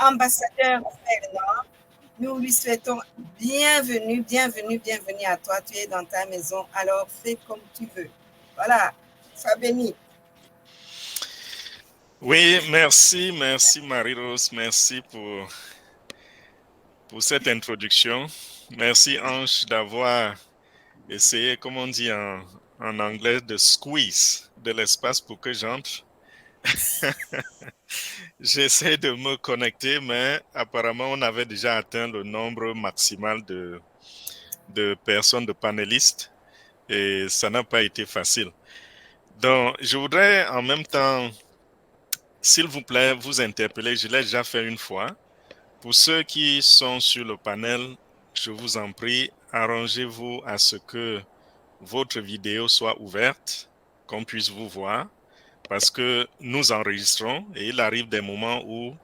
Ambassadeur Ferdinand, nous lui souhaitons bienvenue, bienvenue, bienvenue à toi. Tu es dans ta maison, alors fais comme tu veux. Voilà, sois béni. Oui, merci Marie-Rose, merci pour cette introduction. Merci Ange d'avoir essayé, comme on dit en anglais, de squeeze de l'espace pour que j'entre. J'essaie de me connecter, mais apparemment on avait déjà atteint le nombre maximal de personnes, de panélistes, et ça n'a pas été facile. Donc, je voudrais en même temps, s'il vous plaît, vous interpeller. Je l'ai déjà fait une fois. Pour ceux qui sont sur le panel, je vous en prie, arrangez-vous à ce que votre vidéo soit ouverte, qu'on puisse vous voir, parce que nous enregistrons et il arrive des moments où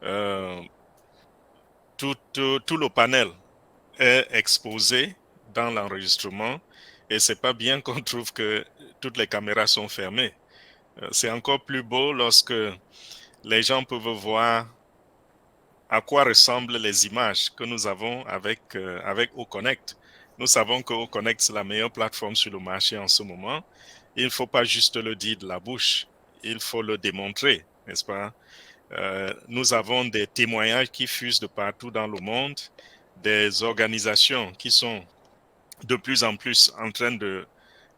euh, tout le panel est exposé dans l'enregistrement et c'est pas bien qu'on trouve que toutes les caméras sont fermées. C'est encore plus beau lorsque les gens peuvent voir à quoi ressemblent les images que nous avons avec OConnect. Nous savons que OConnect, c'est la meilleure plateforme sur le marché en ce moment. Il ne faut pas juste le dire de la bouche, il faut le démontrer, n'est-ce pas? Nous avons des témoignages qui fusent de partout dans le monde, des organisations qui sont de plus en plus en train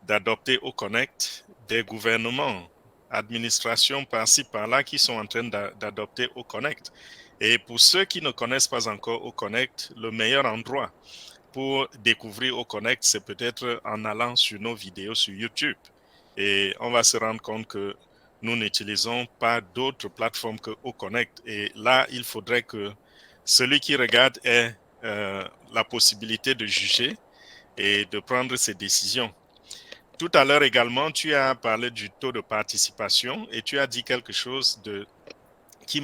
d'adopter OConnect, des gouvernements, administrations par-ci par-là qui sont en train d'adopter OConnect. Et pour ceux qui ne connaissent pas encore OConnect, le meilleur endroit pour découvrir OConnect, c'est peut-être en allant sur nos vidéos sur YouTube. Et on va se rendre compte que nous n'utilisons pas d'autres plateformes que OConnect. Et là, il faudrait que celui qui regarde ait la possibilité de juger et de prendre ses décisions. Tout à l'heure également, tu as parlé du taux de participation et tu as dit quelque chose qui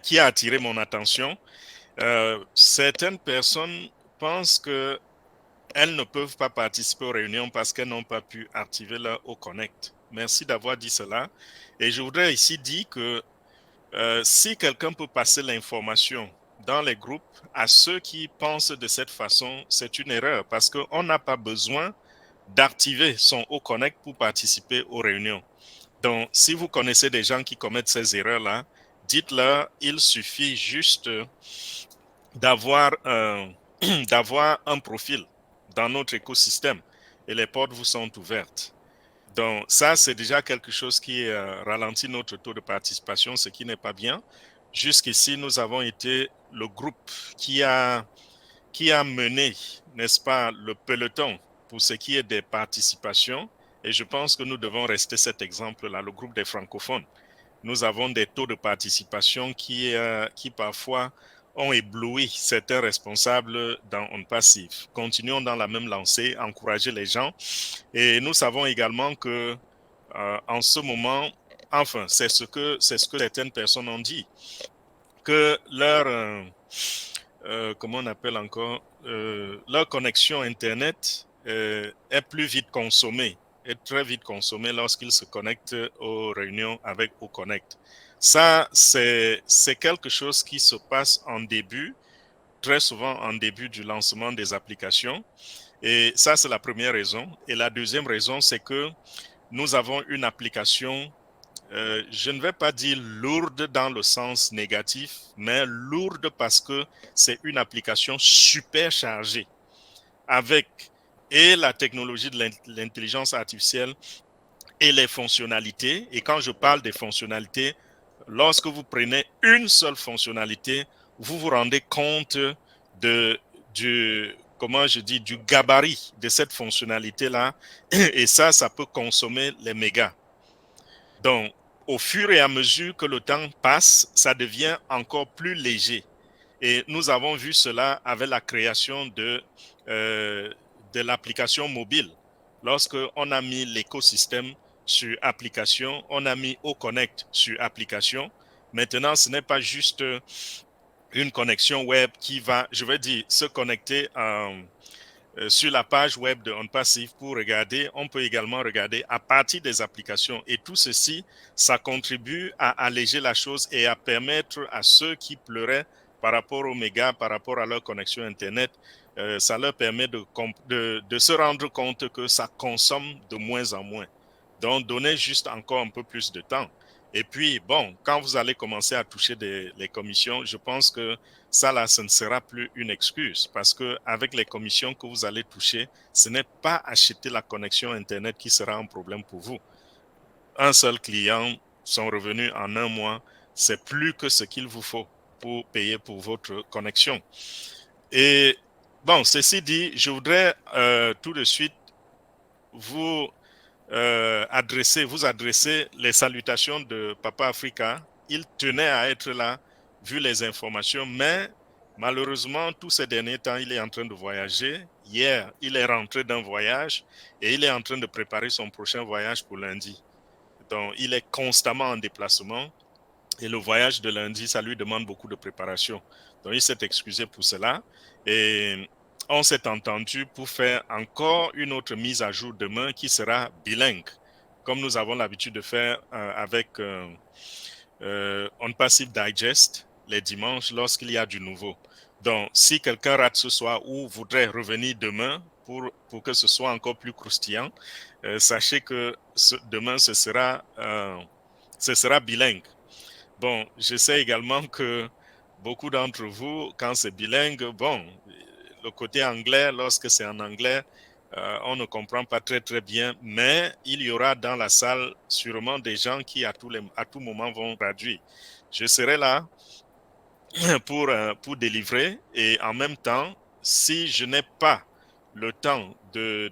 qui a attiré mon attention. Certaines personnes pensent que elles ne peuvent pas participer aux réunions parce qu'elles n'ont pas pu activer leur OConnect. Merci d'avoir dit cela. Et je voudrais ici dire que si quelqu'un peut passer l'information dans les groupes à ceux qui pensent de cette façon, c'est une erreur parce qu'on n'a pas besoin d'activer son OConnect pour participer aux réunions. Donc, si vous connaissez des gens qui commettent ces erreurs-là, dites-leur, il suffit juste d'avoir un, d'avoir un profil dans notre écosystème et les portes vous sont ouvertes. Donc, ça, c'est déjà quelque chose qui ralentit notre taux de participation, ce qui n'est pas bien. Jusqu'ici, nous avons été le groupe qui a mené, n'est-ce pas, le peloton pour ce qui est des participations. Et je pense que nous devons rester cet exemple-là, le groupe des francophones. Nous avons des taux de participation qui parfois ont ébloui certains responsables dans On Passif. Continuons dans la même lancée, encourager les gens. Et nous savons également que en ce moment, enfin, c'est ce que certaines personnes ont dit, que leur comment on appelle encore, leur connexion Internet est plus vite consommée, est très vite consommée lorsqu'ils se connectent aux réunions avec OConnect. Ça, c'est quelque chose qui se passe en début, très souvent en début du lancement des applications. Et ça, c'est la première raison. Et la deuxième raison, c'est que nous avons une application je ne vais pas dire lourde dans le sens négatif, mais lourde parce que c'est une application super chargée avec et la technologie de l'intelligence artificielle et les fonctionnalités. Et quand je parle des fonctionnalités, lorsque vous prenez une seule fonctionnalité, vous vous rendez compte de, comment je dis, du gabarit de cette fonctionnalité-là. Et ça peut consommer les mégas. Donc, au fur et à mesure que le temps passe, ça devient encore plus léger. Et nous avons vu cela avec la création de l'application mobile. Lorsqu'on a mis l'écosystème sur application, on a mis OConnect sur application. Maintenant, ce n'est pas juste une connexion web qui va, je vais dire, se connecter sur la page web de OnPassif pour regarder. On peut également regarder à partir des applications. Et tout ceci, ça contribue à alléger la chose et à permettre à ceux qui pleuraient par rapport aux mégas, par rapport à leur connexion Internet, ça leur permet de se rendre compte que ça consomme de moins en moins. Donc, donnez juste encore un peu plus de temps. Et puis, bon, quand vous allez commencer à toucher les commissions, je pense que ça, là, ce ne sera plus une excuse parce qu'avec les commissions que vous allez toucher, ce n'est pas acheter la connexion Internet qui sera un problème pour vous. Un seul client, son revenu en un mois, c'est plus que ce qu'il vous faut pour payer pour votre connexion. Et bon, ceci dit, je voudrais tout de suite vous adresser les salutations de Papa Africa. Il tenait à être là, vu les informations, mais malheureusement, tous ces derniers temps, il est en train de voyager. Hier, il est rentré d'un voyage et il est en train de préparer son prochain voyage pour lundi. Donc, il est constamment en déplacement et le voyage de lundi, ça lui demande beaucoup de préparation. Donc, il s'est excusé pour cela et on s'est entendu pour faire encore une autre mise à jour demain qui sera bilingue, comme nous avons l'habitude de faire avec OnPassif Digest les dimanches lorsqu'il y a du nouveau. Donc, si quelqu'un rate ce soir ou voudrait revenir demain pour que ce soit encore plus croustillant, sachez que demain, ce sera bilingue. Bon, je sais également que beaucoup d'entre vous, quand c'est bilingue, bon, le côté anglais, lorsque c'est en anglais, on ne comprend pas très très bien, mais il y aura dans la salle sûrement des gens qui à tout moment vont traduire. Je serai là pour délivrer et en même temps, si je n'ai pas le temps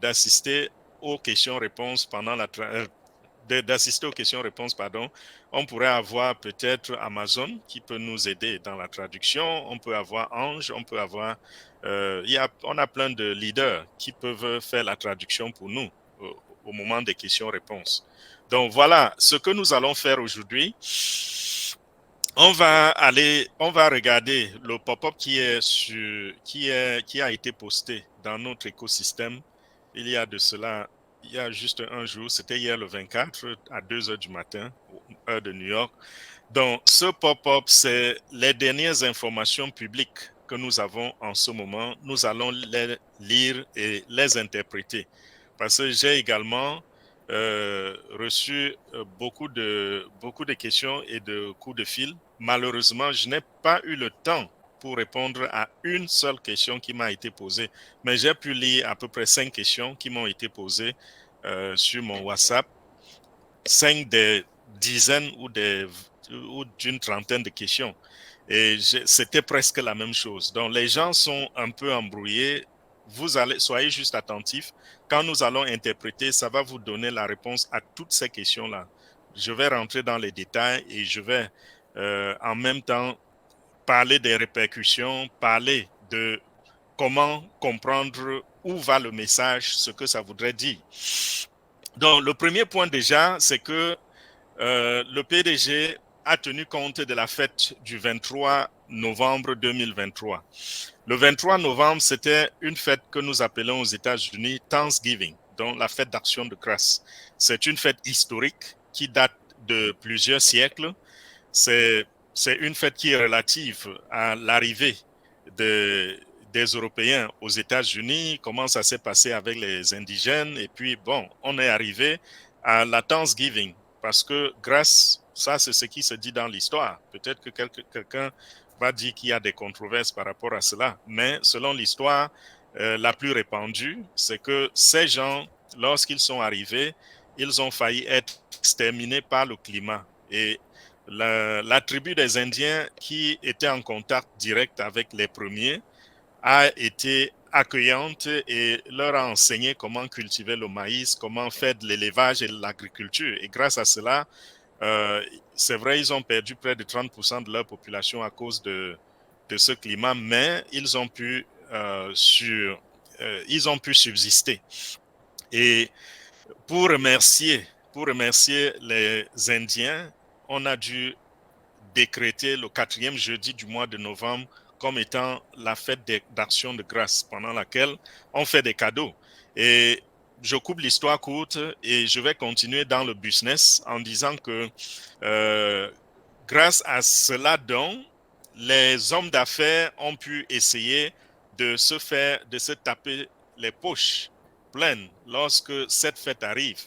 d'assister aux questions-réponses d'assister aux questions-réponses, on pourrait avoir peut-être Amazon qui peut nous aider dans la traduction, on peut avoir Ange, on peut avoir, on a plein de leaders qui peuvent faire la traduction pour nous au moment des questions-réponses. Donc voilà ce que nous allons faire aujourd'hui. On va regarder le pop-up qui a été posté dans notre écosystème. Il y a juste un jour, c'était hier le 24 à 2 heures du matin, heure de New York. Donc, ce pop-up, c'est les dernières informations publiques que nous avons en ce moment. Nous allons les lire et les interpréter. Parce que j'ai également reçu beaucoup de questions et de coups de fil. Malheureusement, je n'ai pas eu le temps pour répondre à une seule question qui m'a été posée, mais j'ai pu lire à peu près 5 questions qui m'ont été posées sur mon WhatsApp, 5 des dizaines ou d'une trentaine de questions. Et c'était presque la même chose. Donc, les gens sont un peu embrouillés. Soyez juste attentifs. Quand nous allons interpréter, ça va vous donner la réponse à toutes ces questions-là. Je vais rentrer dans les détails et je vais en même temps parler des répercussions, parler de comment comprendre où va le message, ce que ça voudrait dire. Donc, le premier point déjà, c'est que le PDG a tenu compte de la fête du 23 novembre 2023. Le 23 novembre, c'était une fête que nous appelons aux États-Unis Thanksgiving, donc la fête d'action de grâce. C'est une fête historique qui date de plusieurs siècles. C'est une fête qui est relative à l'arrivée des Européens aux États-Unis, comment ça s'est passé avec les indigènes, et puis bon, on est arrivé à la Thanksgiving, parce que ça c'est ce qui se dit dans l'histoire. Peut-être que quelqu'un va dire qu'il y a des controverses par rapport à cela, mais selon l'histoire la plus répandue, c'est que ces gens, lorsqu'ils sont arrivés, ils ont failli être exterminés par le climat. Et la tribu des Indiens qui était en contact direct avec les premiers a été accueillante et leur a enseigné comment cultiver le maïs, comment faire de l'élevage et de l'agriculture. Et grâce à cela, c'est vrai, ils ont perdu près de 30% de leur population à cause de ce climat, mais ils ont pu subsister. Et pour remercier les Indiens, on a dû décréter le 4e jeudi du mois de novembre comme étant la fête d'action de grâce pendant laquelle on fait des cadeaux. Et je coupe l'histoire courte et je vais continuer dans le business en disant que grâce à cela donc, les hommes d'affaires ont pu essayer de se taper les poches pleines lorsque cette fête arrive.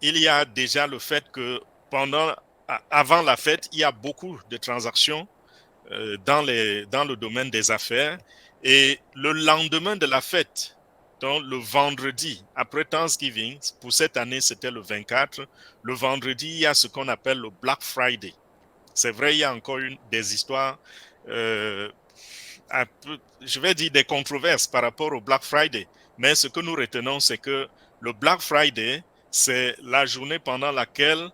Il y a déjà le fait que avant la fête, il y a beaucoup de transactions dans le domaine des affaires. Et le lendemain de la fête, donc le vendredi, après Thanksgiving, pour cette année, c'était le 24, le vendredi, il y a ce qu'on appelle le Black Friday. C'est vrai, il y a encore des histoires, je vais dire des controverses par rapport au Black Friday. Mais ce que nous retenons, c'est que le Black Friday, c'est la journée pendant laquelle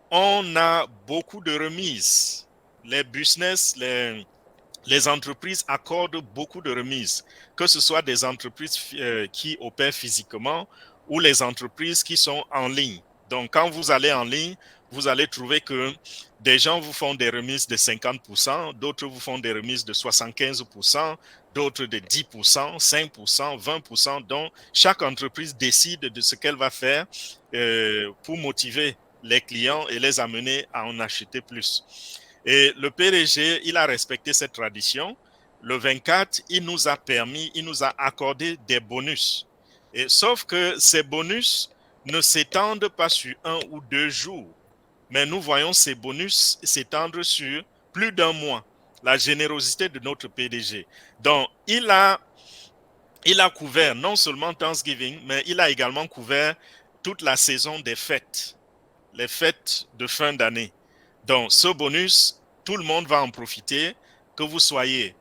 on a beaucoup de remises. Les business, les entreprises accordent beaucoup de remises, que ce soit des entreprises qui opèrent physiquement ou les entreprises qui sont en ligne. Donc, quand vous allez en ligne, vous allez trouver que des gens vous font des remises de 50%, d'autres vous font des remises de 75%, d'autres de 10%, 5%, 20%. Donc, chaque entreprise décide de ce qu'elle va faire pour motiver les clients et les amener à en acheter plus. Et le PDG, il a respecté cette tradition. Le 24, il nous a accordé des bonus. Et, sauf que ces bonus ne s'étendent pas sur 1 ou 2 jours, mais nous voyons ces bonus s'étendre sur plus d'1 mois. La générosité de notre PDG. Donc, il a couvert non seulement Thanksgiving, mais il a également couvert toute la saison des fêtes, les fêtes de fin d'année. Donc, ce bonus, tout le monde va en profiter, que vous soyez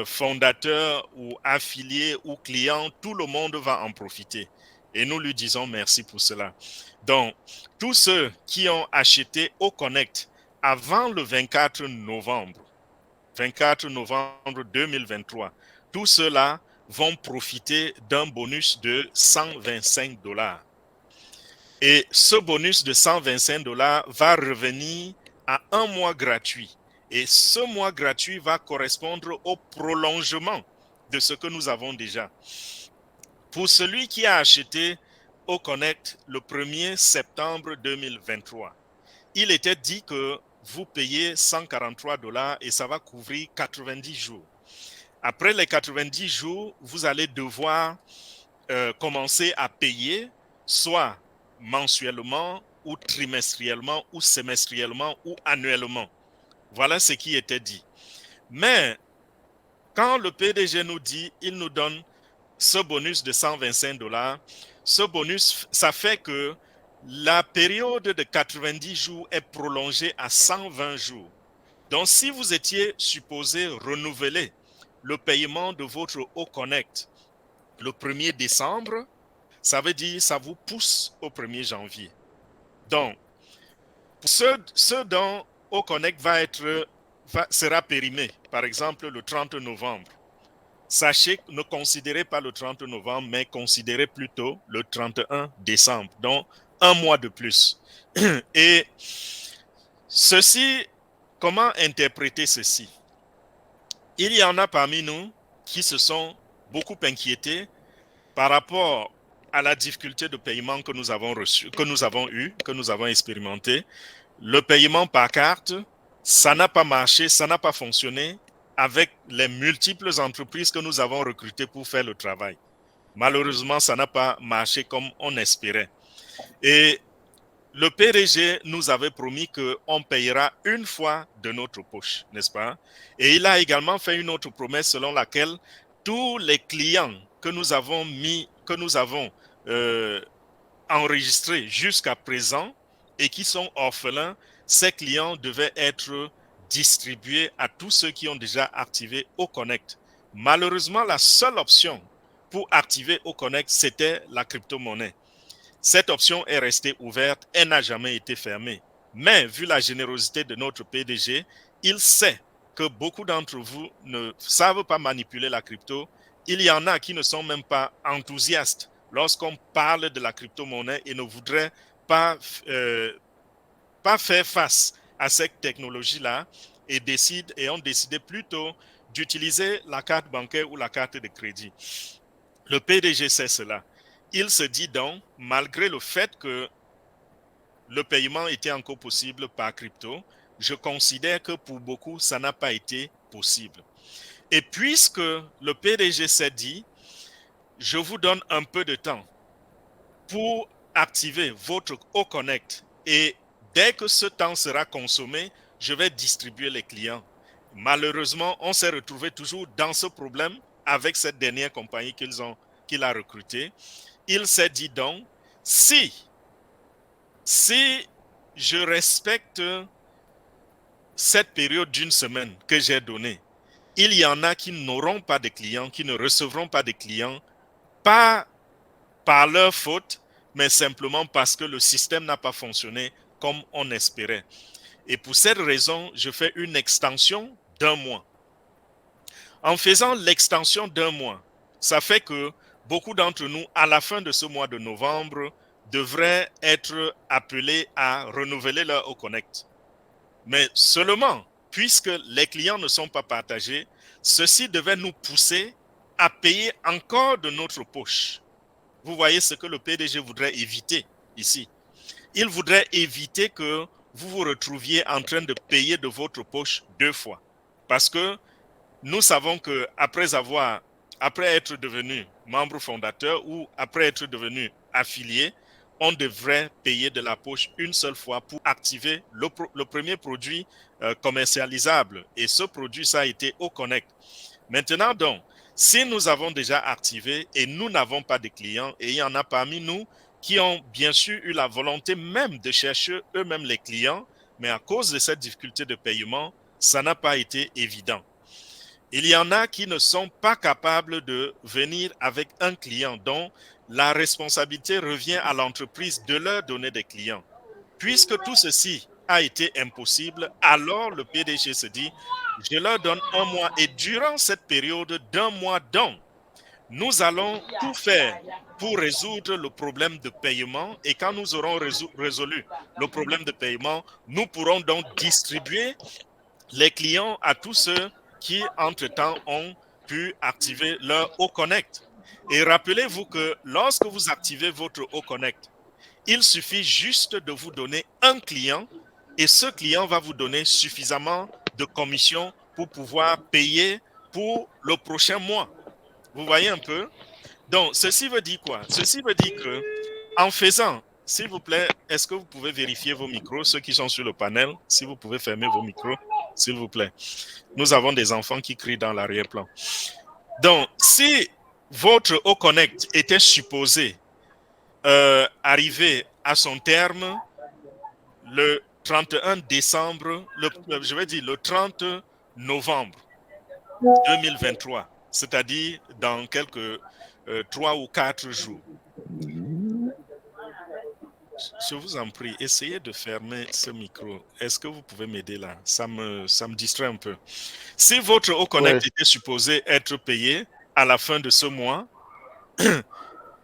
fondateur ou affilié ou client, tout le monde va en profiter. Et nous lui disons merci pour cela. Donc, tous ceux qui ont acheté au Connect avant le 24 novembre 2023, tous ceux-là vont profiter d'un bonus de $125. Et ce bonus de $125 va revenir à 1 mois gratuit. Et ce mois gratuit va correspondre au prolongement de ce que nous avons déjà. Pour celui qui a acheté au Connect le 1er septembre 2023, il était dit que vous payez $143 et ça va couvrir 90 jours. Après les 90 jours, vous allez devoir commencer à payer soit mensuellement ou trimestriellement ou semestriellement ou annuellement. Voilà ce qui était dit. Mais quand le PDG nous dit, il nous donne ce bonus de $125, ce bonus, ça fait que la période de 90 jours est prolongée à 120 jours. Donc, si vous étiez supposé renouveler le paiement de votre Au-Connect le 1er décembre, ça veut dire que ça vous pousse au 1er janvier. Donc, ce dont Au-Connect sera périmé, par exemple le 30 novembre, sachez, ne considérez pas le 30 novembre, mais considérez plutôt le 31 décembre, donc 1 mois de plus. Et ceci, comment interpréter ceci? Il y en a parmi nous qui se sont beaucoup inquiétés par rapport à la difficulté de paiement que nous avons expérimenté. Le paiement par carte, ça n'a pas marché, ça n'a pas fonctionné avec les multiples entreprises que nous avons recrutées pour faire le travail. Malheureusement, ça n'a pas marché comme on espérait. Et le PDG nous avait promis qu'on payera une fois de notre poche, n'est-ce pas? Et il a également fait une autre promesse selon laquelle tous les clients que nous avons enregistrés jusqu'à présent et qui sont orphelins, ces clients devaient être distribués à tous ceux qui ont déjà activé Au-Connect. Malheureusement, la seule option pour activer Au-Connect, c'était la crypto-monnaie. Cette option est restée ouverte, elle n'a jamais été fermée. Mais vu la générosité de notre PDG, il sait que beaucoup d'entre vous ne savent pas manipuler la crypto. Il y en a qui ne sont même pas enthousiastes lorsqu'on parle de la crypto-monnaie et ne voudraient pas faire face à cette technologie-là et ont décidé plutôt d'utiliser la carte bancaire ou la carte de crédit. Le PDG sait cela. Il se dit donc, malgré le fait que le paiement était encore possible par crypto, je considère que pour beaucoup, ça n'a pas été possible. Et puisque le PDG s'est dit, je vous donne un peu de temps pour activer votre Oconnect et dès que ce temps sera consommé, je vais distribuer les clients. Malheureusement, on s'est retrouvé toujours dans ce problème avec cette dernière compagnie qu'il a recrutée. Il s'est dit donc, si je respecte cette période d'une semaine que j'ai donnée, il y en a qui n'auront pas de clients, qui ne recevront pas de clients, pas par leur faute, mais simplement parce que le système n'a pas fonctionné comme on espérait. Et pour cette raison, je fais une extension d'1 mois. En faisant l'extension d'1 mois, ça fait que beaucoup d'entre nous, à la fin de ce mois de novembre, devraient être appelés à renouveler leur Oconnect. Mais seulement, puisque les clients ne sont pas partagés, ceci devait nous pousser à payer encore de notre poche. Vous voyez ce que le PDG voudrait éviter ici. Il voudrait éviter que vous vous retrouviez en train de payer de votre poche 2 fois. Parce que nous savons que après être devenu membre fondateur ou après être devenu affilié, on devrait payer de la poche une seule fois pour activer le premier produit commercialisable. Et ce produit, ça a été Oconnect. Maintenant donc, si nous avons déjà activé et nous n'avons pas de clients, et il y en a parmi nous qui ont bien sûr eu la volonté même de chercher eux-mêmes les clients, mais à cause de cette difficulté de paiement, ça n'a pas été évident. Il y en a qui ne sont pas capables de venir avec un client dont la responsabilité revient à l'entreprise de leur donner des clients. Puisque tout ceci a été impossible, alors le PDG se dit, je leur donne 1 mois et durant cette période d'1 mois donc, nous allons tout faire pour résoudre le problème de paiement et quand nous aurons résolu le problème de paiement, nous pourrons donc distribuer les clients à tous ceux qui, entre-temps, ont pu activer leur Oconnect. Et rappelez-vous que lorsque vous activez votre Oconnect, il suffit juste de vous donner un client et ce client va vous donner suffisamment de commission pour pouvoir payer pour le prochain mois. Vous voyez un peu? Donc, ceci veut dire quoi? Ceci veut dire que en faisant, s'il vous plaît, est-ce que vous pouvez vérifier vos micros, ceux qui sont sur le panel, si vous pouvez fermer vos micros, s'il vous plaît. Nous avons des enfants qui crient dans l'arrière-plan. Donc, si votre Oconnect était supposé arriver à son terme le 31 décembre, je vais dire le 30 novembre 2023, c'est-à-dire dans quelques 3 ou 4 jours. Je vous en prie, essayez de fermer ce micro. Est-ce que vous pouvez m'aider là? Ça me distrait un peu. Si votre Oconnect était supposé être payé à la fin de ce mois,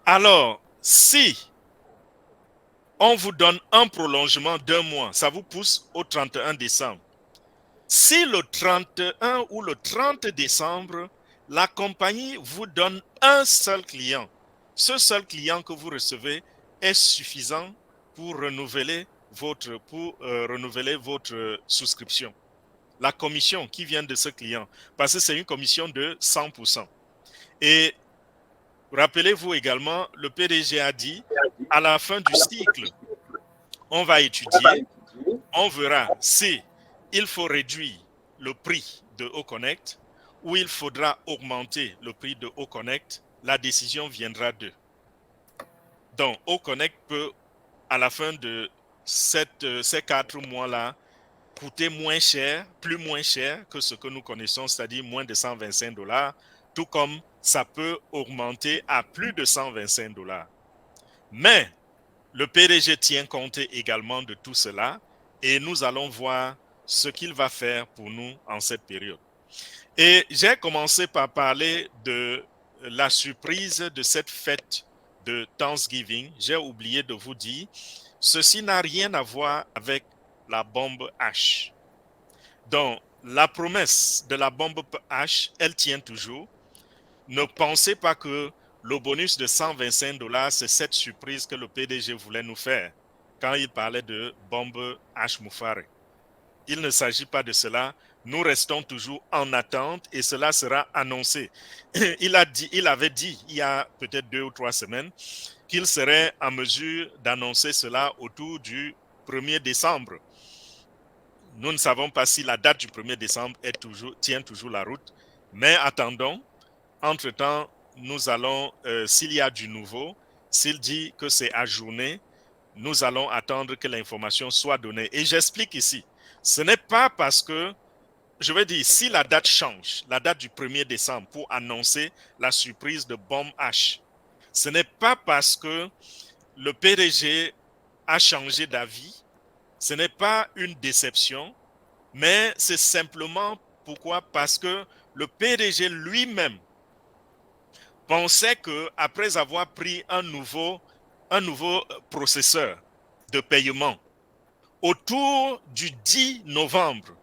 alors si on vous donne un prolongement d'1 mois, ça vous pousse au 31 décembre. Si le 31 ou le 30 décembre, la compagnie vous donne un seul client, ce seul client que vous recevez est suffisant pour renouveler votre souscription. La commission qui vient de ce client, parce que c'est une commission de 100%. Et rappelez-vous également, le PDG a dit, à la fin du cycle, on va étudier, on verra si il faut réduire le prix de Oconnect ou il faudra augmenter le prix de Oconnect. La décision viendra d'eux. Donc, Oconnect peut, à la fin de ces 4 mois-là, coûter moins cher que ce que nous connaissons, c'est-à-dire moins de $125, tout comme ça peut augmenter à plus de $125. Mais le PDG tient compte également de tout cela et nous allons voir ce qu'il va faire pour nous en cette période. Et j'ai commencé par parler de la surprise de cette fête de Thanksgiving. J'ai oublié de vous dire, ceci n'a rien à voir avec la bombe H. Donc, la promesse de la bombe H, elle tient toujours. Ne pensez pas que le bonus de 125 $, c'est cette surprise que le PDG voulait nous faire quand il parlait de bombe H Moufare. Il ne s'agit pas de cela. Nous restons toujours en attente et cela sera annoncé. Il avait dit il y a peut-être 2 ou 3 semaines qu'il serait en mesure d'annoncer cela autour du 1er décembre. Nous ne savons pas si la date du 1er décembre tient toujours la route, mais attendons. Entre-temps, nous allons, s'il y a du nouveau, s'il dit que c'est ajourné, nous allons attendre que l'information soit donnée. Et j'explique ici, ce n'est pas parce que, je veux dire, si la date change, la date du 1er décembre pour annoncer la surprise de bombe H, ce n'est pas parce que le PDG a changé d'avis, ce n'est pas une déception, mais c'est simplement pourquoi? Parce que le PDG lui-même pensait qu'après avoir pris un nouveau processeur de paiement autour du 10 novembre,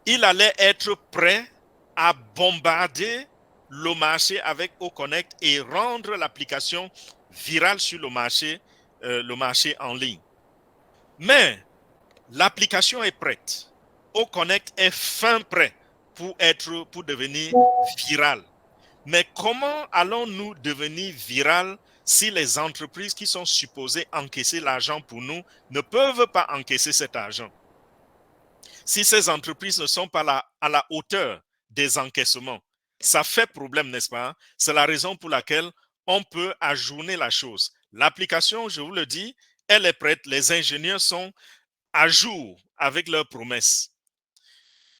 il allait être prêt à bombarder le marché avec Oconnect et rendre l'application virale sur le marché en ligne. Mais l'application est prête. Oconnect est fin prêt pour devenir viral. Mais comment allons-nous devenir viral si les entreprises qui sont supposées encaisser l'argent pour nous ne peuvent pas encaisser cet argent? Si ces entreprises ne sont pas à la hauteur des encaissements, ça fait problème, n'est-ce pas? C'est la raison pour laquelle on peut ajourner la chose. L'application, je vous le dis, elle est prête. Les ingénieurs sont à jour avec leurs promesses.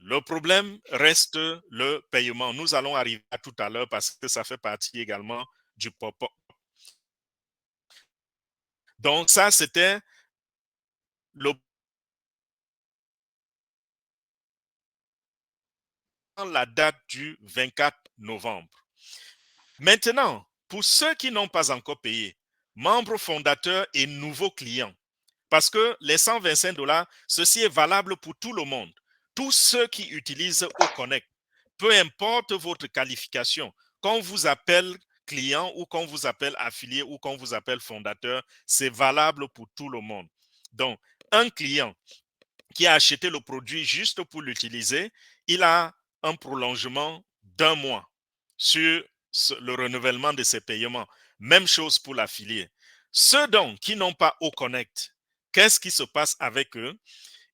Le problème reste le paiement. Nous allons arriver à tout à l'heure parce que ça fait partie également du pop-up. Donc ça, c'était la date du 24 novembre. Maintenant, pour ceux qui n'ont pas encore payé, membres fondateurs et nouveaux clients, parce que les 125 $, ceci est valable pour tout le monde. Tous ceux qui utilisent Oconnect, peu importe votre qualification, qu'on vous appelle client ou qu'on vous appelle affilié ou qu'on vous appelle fondateur, c'est valable pour tout le monde. Donc, un client qui a acheté le produit juste pour l'utiliser, il a un prolongement d'1 mois sur le renouvellement de ses paiements. Même chose pour l'affilié. Ceux donc qui n'ont pas Oconnect, qu'est-ce qui se passe avec eux?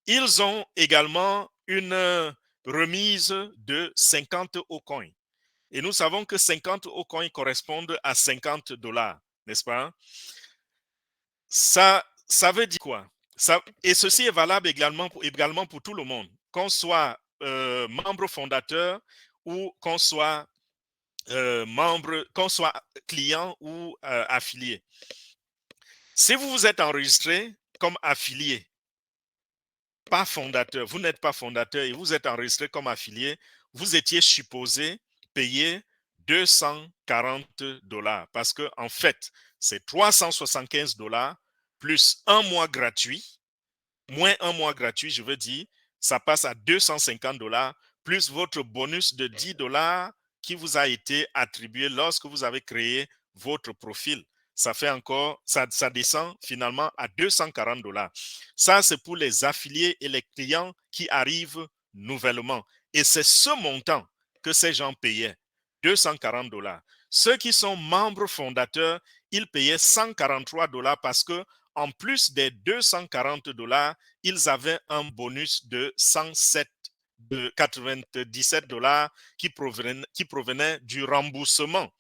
Ils ont également une remise de 50 Ocoins. Et nous savons que 50 Ocoins correspondent à 50 $, n'est-ce pas? Ça veut dire quoi? Et ceci est valable également pour tout le monde, qu'on soit membre fondateur ou qu'on soit qu'on soit client ou affilié. Si vous vous êtes enregistré comme affilié, pas fondateur, vous n'êtes pas fondateur et vous êtes enregistré comme affilié, vous étiez supposé payer 240 $ parce que en fait, c'est 375 $ plus un mois gratuit, moins un mois gratuit, je veux dire, ça passe à 250 $ plus votre bonus de 10 $ qui vous a été attribué lorsque vous avez créé votre profil. Ça fait encore, ça descend finalement à 240 $. Ça, c'est pour les affiliés et les clients qui arrivent nouvellement. Et c'est ce montant que ces gens payaient, 240 $. Ceux qui sont membres fondateurs, ils payaient 143 $ parce que en plus des 240 $, ils avaient un bonus de 97 $ qui provenait du remboursement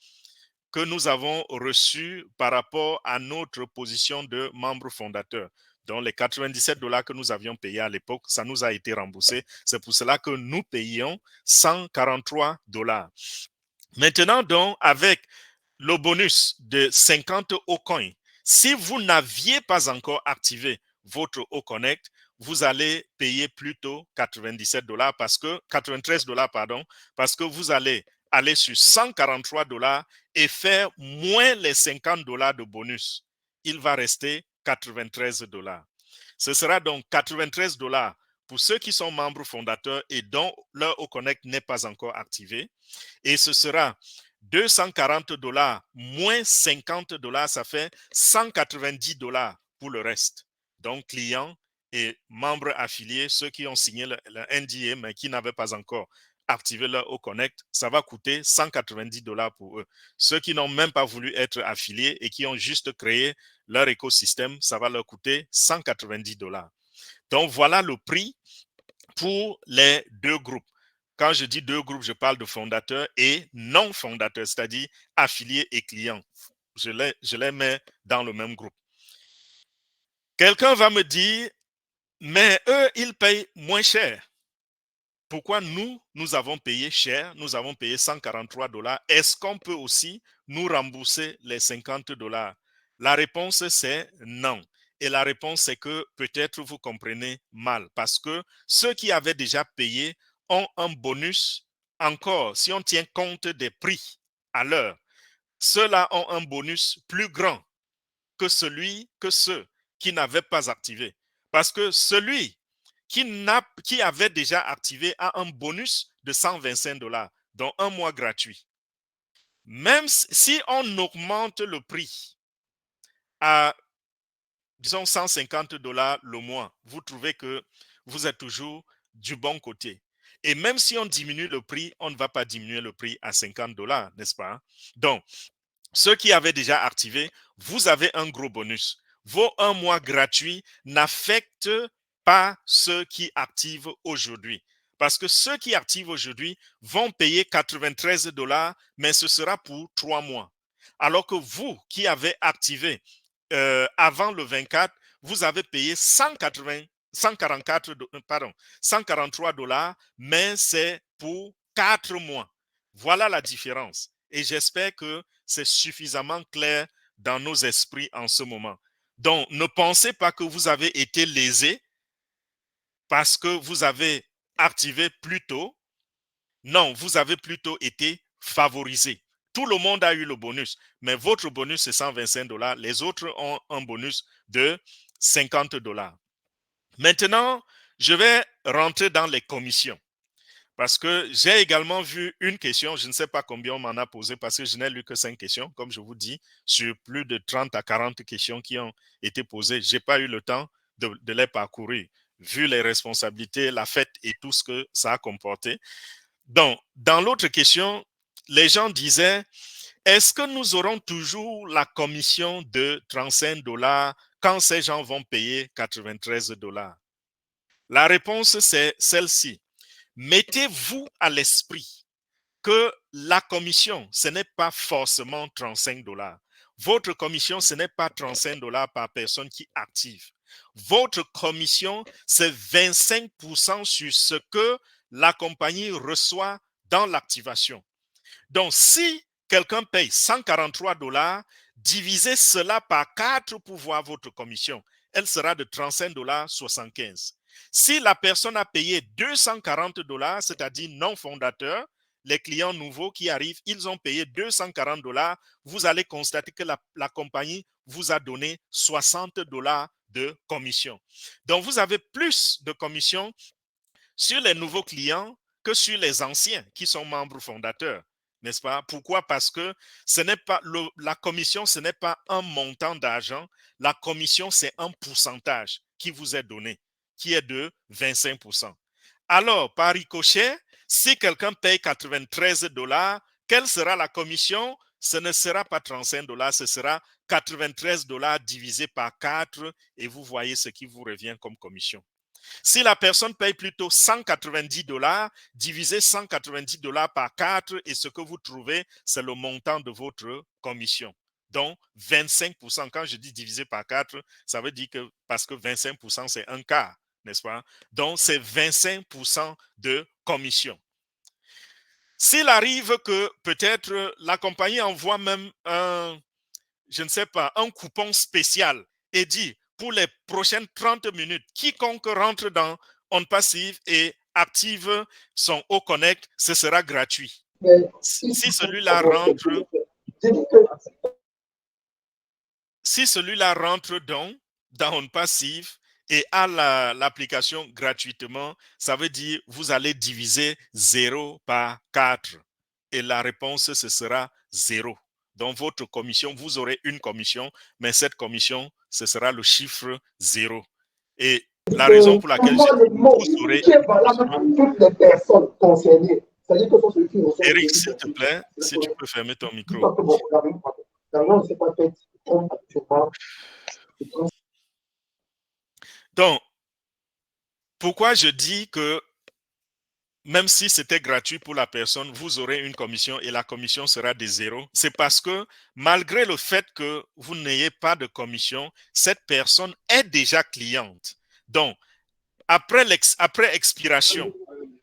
que nous avons reçu par rapport à notre position de membre fondateur. Donc, les 97 $ que nous avions payés à l'époque, ça nous a été remboursé. C'est pour cela que nous payons 143 $. Maintenant, donc, avec le bonus de 50 Ocoins, si vous n'aviez pas encore activé votre Oconnect, vous allez payer plutôt 97 $ parce que 93 $, pardon, parce que vous allez aller sur 143 $ et faire moins les 50 $ de bonus. Il va rester 93 $. Ce sera donc 93 $ pour ceux qui sont membres fondateurs et dont leur Oconnect n'est pas encore activé. Et ce sera $240 moins $50, ça fait $190 pour le reste. Donc, clients et membres affiliés, ceux qui ont signé le NDA mais qui n'avaient pas encore activé leur Oconnect, ça va coûter $190 pour eux. Ceux qui n'ont même pas voulu être affiliés et qui ont juste créé leur écosystème, ça va leur coûter $190. Donc, voilà le prix pour les deux groupes. Quand je dis deux groupes, je parle de fondateurs et non fondateurs, c'est-à-dire affiliés et clients. Je les mets dans le même groupe. Quelqu'un va me dire, mais eux, ils payent moins cher. Pourquoi nous avons payé cher? Nous avons payé $143. Est-ce qu'on peut aussi nous rembourser les $50? La réponse, c'est non. Et la réponse, c'est que peut-être vous comprenez mal parce que ceux qui avaient déjà payé ont un bonus encore. Si on tient compte des prix à l'heure, ceux-là ont un bonus plus grand que ceux qui n'avaient pas activé. Parce que celui qui avait déjà activé a un bonus de $125, donc un mois gratuit. Même si on augmente le prix à, disons, $150 le mois, vous trouvez que vous êtes toujours du bon côté. Et même si on diminue le prix, on ne va pas diminuer le prix à $50, n'est-ce pas? Donc, ceux qui avaient déjà activé, vous avez un gros bonus. Vos 1 mois gratuits n'affectent pas ceux qui activent aujourd'hui. Parce que ceux qui activent aujourd'hui vont payer $93, mais ce sera pour 3 mois. Alors que vous qui avez activé avant le 24, vous avez payé $143, mais c'est pour 4 mois. Voilà la différence. Et j'espère que c'est suffisamment clair dans nos esprits en ce moment. Donc, ne pensez pas que vous avez été lésé parce que vous avez activé plus tôt. Non, vous avez plutôt été favorisé. Tout le monde a eu le bonus, mais votre bonus c'est $125. Les autres ont un bonus de $50. Maintenant, je vais rentrer dans les commissions. Parce que j'ai également vu une question, je ne sais pas combien on m'en a posé parce que je n'ai lu que 5 questions, comme je vous dis, sur plus de 30 à 40 questions qui ont été posées. Je n'ai pas eu le temps de les parcourir, vu les responsabilités, la fête et tout ce que ça a comporté. Donc, dans l'autre question, les gens disaient, est-ce que nous aurons toujours la commission de $35 quand ces gens vont payer $93? La réponse, c'est celle-ci. Mettez-vous à l'esprit que la commission, ce n'est pas forcément $35. Votre commission, ce n'est pas $35 par personne qui active. Votre commission, c'est 25% sur ce que la compagnie reçoit dans l'activation. Donc, si quelqu'un paye $143, divisez cela par 4 pour voir votre commission. Elle sera de $35,75. Si la personne a payé $240, c'est-à-dire non fondateur, les clients nouveaux qui arrivent, ils ont payé $240, vous allez constater que la compagnie vous a donné $60 de commission. Donc, vous avez plus de commission sur les nouveaux clients que sur les anciens qui sont membres fondateurs. N'est-ce pas? Pourquoi? Parce que ce n'est pas la commission, ce n'est pas un montant d'argent. La commission, c'est un pourcentage qui vous est donné, qui est de 25%. Alors, par ricochet, si quelqu'un paye $93, quelle sera la commission? Ce ne sera pas $35, ce sera $93 divisé par 4 et vous voyez ce qui vous revient comme commission. Si la personne paye plutôt $190, divisez $190 par 4 et ce que vous trouvez, c'est le montant de votre commission. Donc, 25%, quand je dis divisé par 4, ça veut dire que parce que 25%, c'est un quart, n'est-ce pas? Donc, c'est 25% de commission. S'il arrive que peut-être la compagnie envoie même un, je ne sais pas, un coupon spécial et dit pour les prochaines 30 minutes, quiconque rentre dans OnPassive et active son Oconnect, ce sera gratuit. Si celui-là rentre donc dans OnPassive Et à l'application gratuitement, ça veut dire vous allez diviser 0 par 4. Et la réponse, ce sera 0. Dans votre commission, vous aurez une commission, mais cette commission, ce sera le chiffre 0. Et la raison pour laquelle vous aurez qui est valable pour toutes les personnes concernées. C'est-à-dire que celui qui reçoit Eric, s'il te plaît, si tu peux fermer ton micro. Donc, pourquoi je dis que même si c'était gratuit pour la personne, vous aurez une commission et la commission sera de 0. C'est parce que malgré le fait que vous n'ayez pas de commission, cette personne est déjà cliente. Donc, après expiration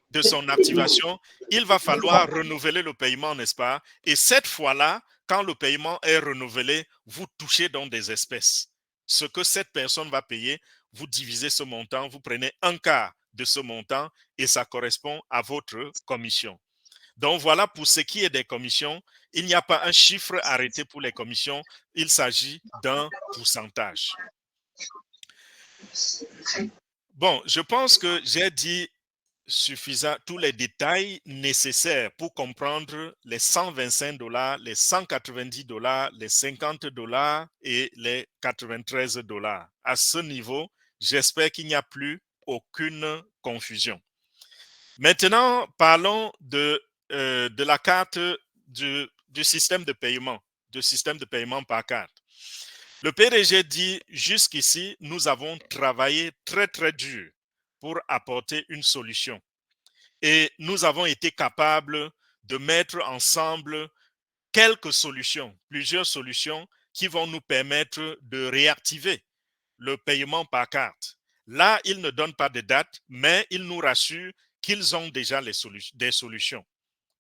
de son activation, il va falloir renouveler le paiement, n'est-ce pas? Et cette fois-là, quand le paiement est renouvelé, vous touchez donc des espèces. Ce que cette personne va payer, vous divisez ce montant, vous prenez un quart de ce montant et ça correspond à votre commission. Donc voilà, pour ce qui est des commissions, il n'y a pas un chiffre arrêté pour les commissions, il s'agit d'un pourcentage. Bon, je pense que j'ai dit suffisant tous les détails nécessaires pour comprendre les 125 $, les 190 $, les 50 $ et les 93 $. À ce niveau, j'espère qu'il n'y a plus aucune confusion. Maintenant, parlons de la carte du système de paiement, par carte. Le PDG dit jusqu'ici, nous avons travaillé très, très dur pour apporter une solution. Et nous avons été capables de mettre ensemble quelques solutions, plusieurs solutions qui vont nous permettre de réactiver le paiement par carte. Là, ils ne donnent pas de date, mais ils nous rassurent qu'ils ont déjà des solutions,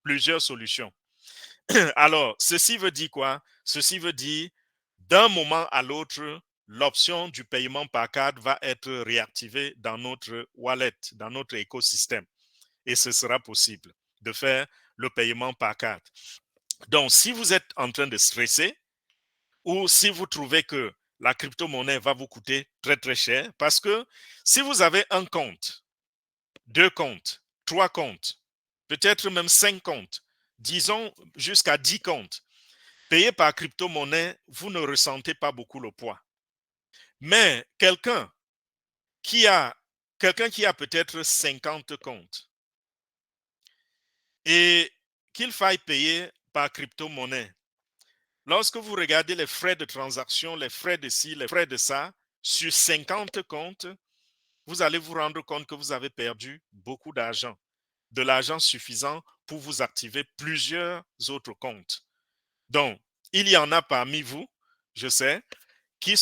plusieurs solutions. Alors, ceci veut dire quoi? Ceci veut dire, d'un moment à l'autre, l'option du paiement par carte va être réactivée dans notre wallet, dans notre écosystème. Et ce sera possible de faire le paiement par carte. Donc, si vous êtes en train de stresser ou si vous trouvez que la crypto-monnaie va vous coûter très, très cher, parce que si vous avez un compte, 2 comptes, 3 comptes, peut-être même 5 comptes, disons jusqu'à 10 comptes, payés par crypto-monnaie, vous ne ressentez pas beaucoup le poids. Mais quelqu'un qui a peut-être 50 comptes et qu'il faille payer par crypto-monnaie, lorsque vous regardez les frais de transaction, les frais de ci, les frais de ça, sur 50 comptes, vous allez vous rendre compte que vous avez perdu beaucoup d'argent, de l'argent suffisant pour vous activer plusieurs autres comptes. Donc, il y en a parmi vous, je sais, qui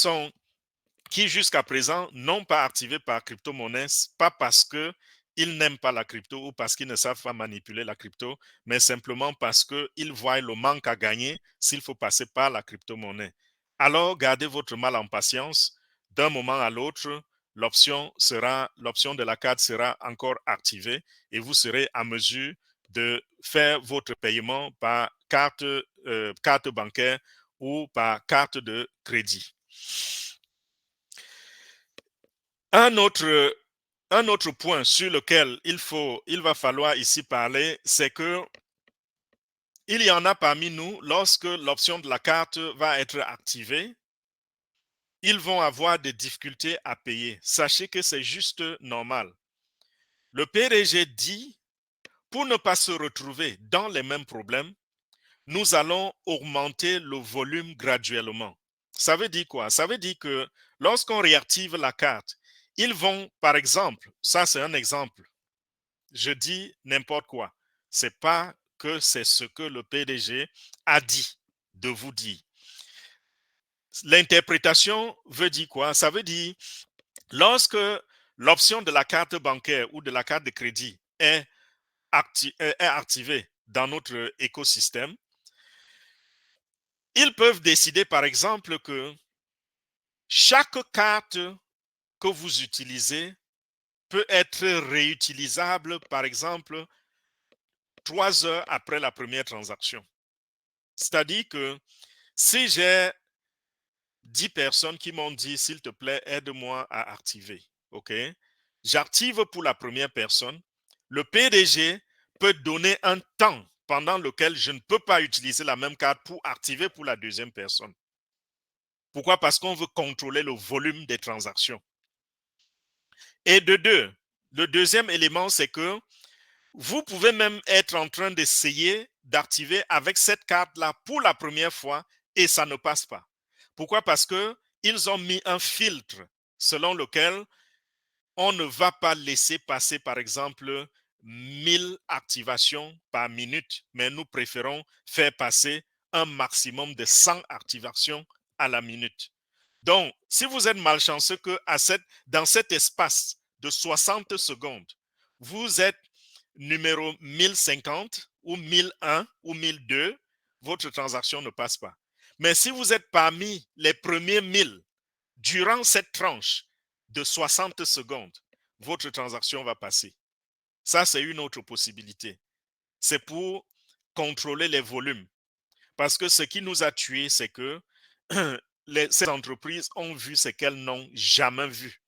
jusqu'à présent n'ont pas activé par crypto-monnaie, pas parce qu'ils n'aiment pas la crypto ou parce qu'ils ne savent pas manipuler la crypto, mais simplement parce qu'ils voient le manque à gagner s'il faut passer par la crypto-monnaie. Alors, gardez votre mal en patience. D'un moment à l'autre, l'option de la carte sera encore activée et vous serez à mesure de faire votre paiement par carte bancaire ou par carte de crédit. Un autre point sur lequel il va falloir ici parler, c'est que il y en a parmi nous, lorsque l'option de la carte va être activée, ils vont avoir des difficultés à payer. Sachez que c'est juste normal. Le PDG dit, pour ne pas se retrouver dans les mêmes problèmes, nous allons augmenter le volume graduellement. Ça veut dire quoi? Ça veut dire que lorsqu'on réactive la carte, ils vont, par exemple, ça c'est un exemple, je dis n'importe quoi. Ce n'est pas que c'est ce que le PDG a dit de vous dire. L'interprétation veut dire quoi? Ça veut dire, lorsque l'option de la carte bancaire ou de la carte de crédit est activée dans notre écosystème, ils peuvent décider, par exemple, que chaque carte que vous utilisez peut être réutilisable, par exemple, 3 heures après la première transaction. C'est-à-dire que si j'ai 10 personnes qui m'ont dit, s'il te plaît, aide-moi à activer. OK, j'active pour la première personne. Le PDG peut donner un temps pendant lequel je ne peux pas utiliser la même carte pour activer pour la deuxième personne. Pourquoi? Parce qu'on veut contrôler le volume des transactions. Et de deux, le deuxième élément, c'est que vous pouvez même être en train d'essayer d'activer avec cette carte-là pour la première fois et ça ne passe pas. Pourquoi? Parce qu'ils ont mis un filtre selon lequel on ne va pas laisser passer, par exemple, 1000 activations par minute, mais nous préférons faire passer un maximum de 100 activations à la minute. Donc, si vous êtes malchanceux que dans cet espace de 60 secondes, vous êtes numéro 1050 ou 1001 ou 1002, votre transaction ne passe pas. Mais si vous êtes parmi les premiers 1000 durant cette tranche de 60 secondes, votre transaction va passer. Ça, c'est une autre possibilité. C'est pour contrôler les volumes. Parce que ce qui nous a tués, c'est que ces entreprises ont vu ce qu'elles n'ont jamais vu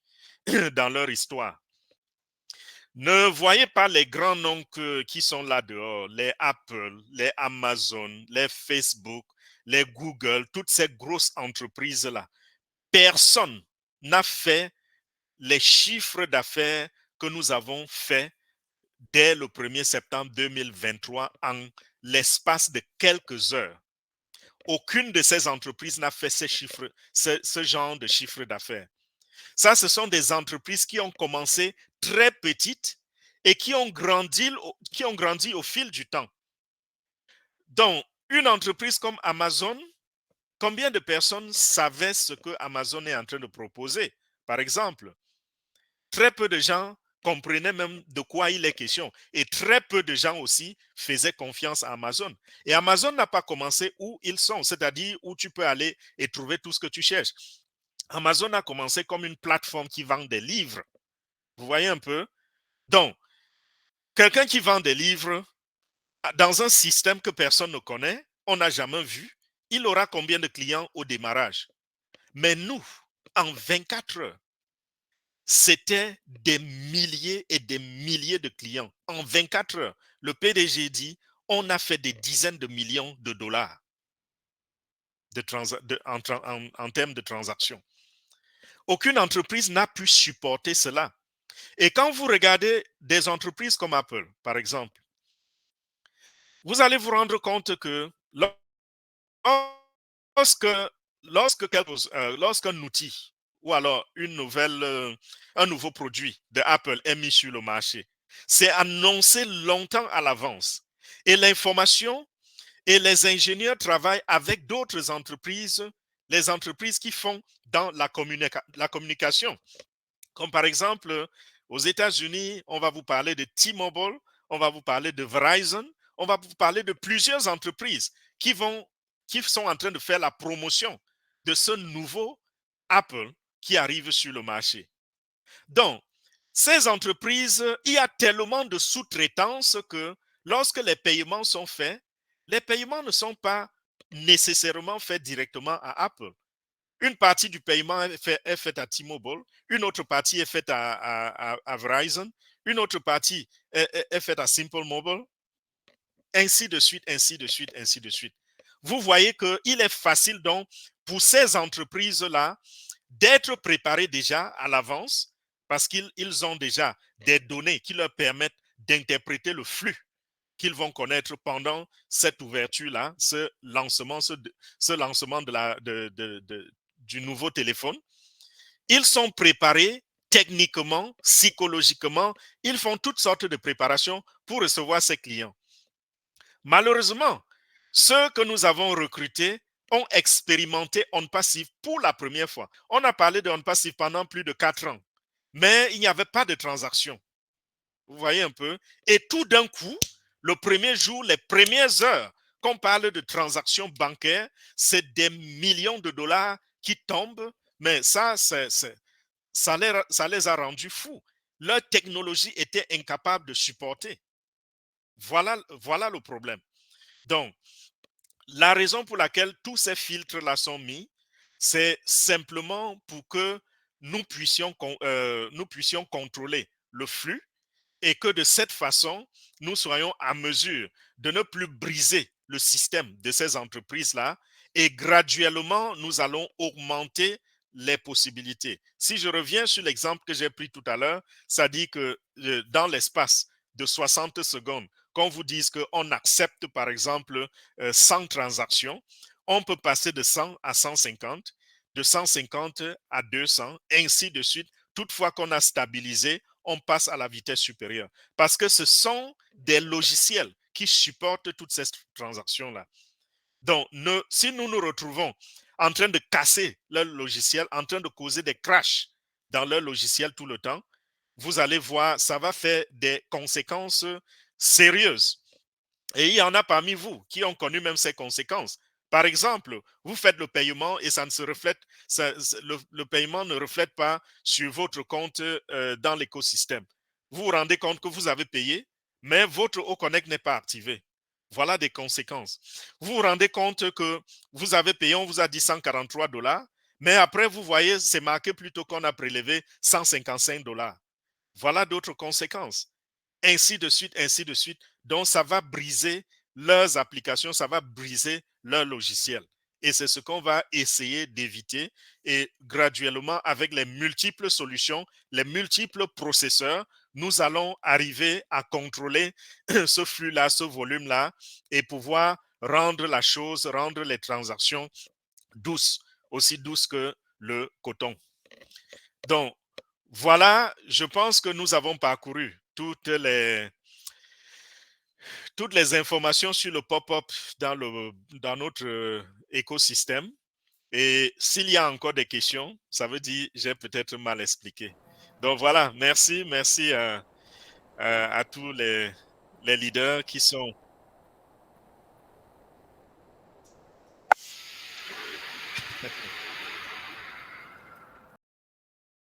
dans leur histoire. Ne voyez pas les grands noms qui sont là dehors, les Apple, les Amazon, les Facebook, les Google, toutes ces grosses entreprises-là. Personne n'a fait les chiffres d'affaires que nous avons fait dès le 1er septembre 2023 en l'espace de quelques heures. Aucune de ces entreprises n'a fait ce genre de chiffre d'affaires. Ça, ce sont des entreprises qui ont commencé très petites et qui ont grandi au fil du temps. Donc, une entreprise comme Amazon, combien de personnes savaient ce que Amazon est en train de proposer? Par exemple, très peu de gens comprenaient même de quoi il est question. Et très peu de gens aussi faisaient confiance à Amazon. Et Amazon n'a pas commencé où ils sont, c'est-à-dire où tu peux aller et trouver tout ce que tu cherches. Amazon a commencé comme une plateforme qui vend des livres. Vous voyez un peu? Donc, quelqu'un qui vend des livres dans un système que personne ne connaît, on n'a jamais vu, il aura combien de clients au démarrage? Mais nous, en 24 heures, c'était des milliers et des milliers de clients. En 24 heures, le PDG dit, on a fait des dizaines de millions de dollars en termes de transactions. Aucune entreprise n'a pu supporter cela. Et quand vous regardez des entreprises comme Apple, par exemple, vous allez vous rendre compte que lorsqu'un outil ou alors un nouveau produit de Apple est mis sur le marché, c'est annoncé longtemps à l'avance. Et l'information et les ingénieurs travaillent avec d'autres entreprises, les entreprises qui font dans la communication. Comme par exemple, aux États-Unis, on va vous parler de T-Mobile, on va vous parler de Verizon, on va vous parler de plusieurs entreprises qui sont en train de faire la promotion de ce nouveau Apple qui arrive sur le marché. Donc, ces entreprises, il y a tellement de sous-traitance que lorsque les paiements sont faits, les paiements ne sont pas nécessairement faits directement à Apple. Une partie du paiement est faite à T-Mobile, une autre partie est faite à Verizon, une autre partie est faite à Simple Mobile, ainsi de suite, ainsi de suite, ainsi de suite. Vous voyez qu'il est facile donc pour ces entreprises-là d'être préparées déjà à l'avance parce qu'ils ont déjà des données qui leur permettent d'interpréter le flux qu'ils vont connaître pendant cette ouverture-là, ce lancement du nouveau téléphone. Ils sont préparés techniquement, psychologiquement, ils font toutes sortes de préparations pour recevoir ces clients. Malheureusement, ceux que nous avons recrutés ont expérimenté OnPassive pour la première fois. On a parlé de OnPassive pendant plus de 4 ans, mais il n'y avait pas de transaction. Vous voyez un peu? Et tout d'un coup, le premier jour, les premières heures, qu'on parle de transactions bancaires, c'est des millions de dollars qui tombent, mais ça les a rendus fous. Leur technologie était incapable de supporter. Voilà le problème. Donc, la raison pour laquelle tous ces filtres-là sont mis, c'est simplement pour que nous puissions contrôler le flux et que de cette façon, nous soyons à mesure de ne plus briser le système de ces entreprises-là et graduellement, nous allons augmenter les possibilités. Si je reviens sur l'exemple que j'ai pris tout à l'heure, ça dit que dans l'espace de 60 secondes, qu'on vous dise qu'on accepte par exemple 100 transactions, on peut passer de 100 à 150, de 150 à 200, ainsi de suite. Toutefois qu'on a stabilisé, on passe à la vitesse supérieure. Parce que ce sont des logiciels qui supportent toutes ces transactions-là. Donc, si nous nous retrouvons en train de casser leur logiciel, en train de causer des crashs dans leur logiciel tout le temps, vous allez voir, ça va faire des conséquences sérieuses. Et il y en a parmi vous qui ont connu même ces conséquences. Par exemple, vous faites le paiement et ça ne se reflète, le paiement ne reflète pas sur votre compte dans l'écosystème. Vous vous rendez compte que vous avez payé, mais votre Oconnect n'est pas activé. Voilà des conséquences. Vous vous rendez compte que vous avez payé, on vous a dit $143, mais après vous voyez, c'est marqué plutôt qu'on a prélevé $155. Voilà d'autres conséquences. Ainsi de suite, ainsi de suite. Donc, ça va briser leurs applications, ça va briser leur logiciel. Et c'est ce qu'on va essayer d'éviter. Et graduellement, avec les multiples solutions, les multiples processeurs, nous allons arriver à contrôler ce flux-là, ce volume-là, et pouvoir rendre la chose, rendre les transactions douces, aussi douces que le coton. Donc, voilà, je pense que nous avons parcouru toutes les informations sur le pop-up dans notre écosystème. Et s'il y a encore des questions, ça veut dire que j'ai peut-être mal expliqué. Donc voilà, merci à tous les leaders qui sont